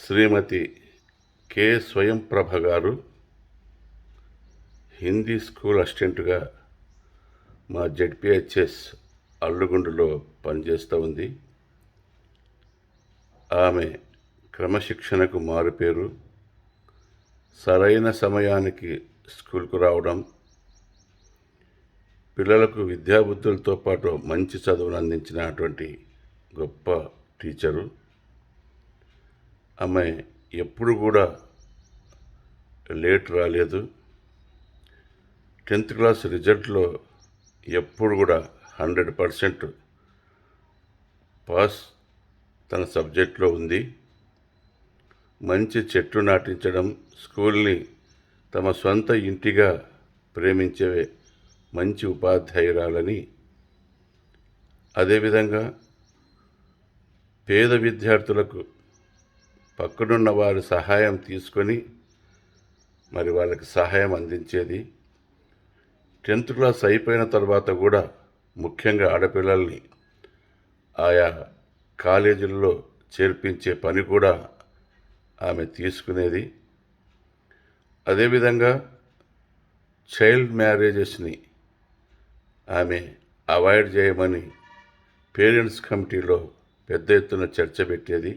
శ్రీమతి K Swayamprabha గారు Hindi school అసిస్టెంట్గా మా జెడ్పిహెచ్ఎస్ అల్లుగుండులో పనిచేస్తూ ఉంది. ఆమె క్రమశిక్షణకు మారుపేరు. సరైన సమయానికి స్కూల్కు రావడం, పిల్లలకు విద్యాబుద్ధులతో పాటు మంచి చదువును అందించినటువంటి గొప్ప టీచరు. ఆమె ఎప్పుడు కూడా లేట్ రాలేదు. 10th క్లాస్ రిజల్ట్లో ఎప్పుడు కూడా 100% పాస్ తన సబ్జెక్ట్లో ఉంది. మంచి చెట్టు నాటించడం, స్కూల్ని తమ సొంత ఇంటిగా ప్రేమించే మంచి ఉపాధ్యాయురాలని, అదేవిధంగా పేద విద్యార్థులకు పక్కనున్న వారి సహాయం తీసుకొని మరి వాళ్ళకి సహాయం అందించేది. 10th క్లాస్ అయిపోయిన తర్వాత కూడా ముఖ్యంగా ఆడపిల్లల్ని ఆయా కాలేజీల్లో చేర్పించే పని కూడా ఆమె తీసుకునేది. అదేవిధంగా చైల్డ్ మ్యారేజెస్ని ఆమె అవాయిడ్ చేయమని పేరెంట్స్ కమిటీలో పెద్ద ఎత్తున చర్చ పెట్టేది.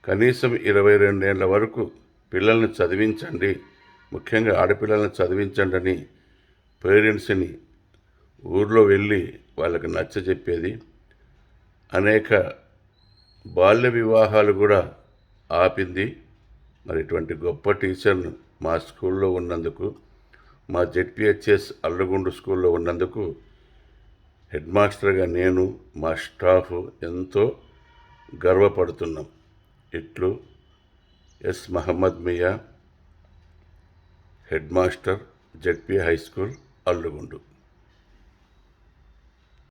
కనీసం 22 ఏళ్ల వరకు పిల్లల్ని చదివించండి, ముఖ్యంగా ఆడపిల్లల్ని చదివించండి అని పేరెంట్స్ని ఊర్లో వెళ్ళి వాళ్ళకి నచ్చజెప్పేది. అనేక బాల్య వివాహాలు కూడా ఆపింది. మరి ఇటువంటి గొప్ప టీచర్ను మా స్కూల్లో ఉన్నందుకు, మా జెడ్పిహెచ్ఎస్ అల్లుగుండు స్కూల్లో ఉన్నందుకు హెడ్ మాస్టర్గా నేను, మా స్టాఫ్ ఎంతో గర్వపడుతున్నాం. ఇట్లు S Mohammed Miya, head master, ZP high school, అల్లుగుండు.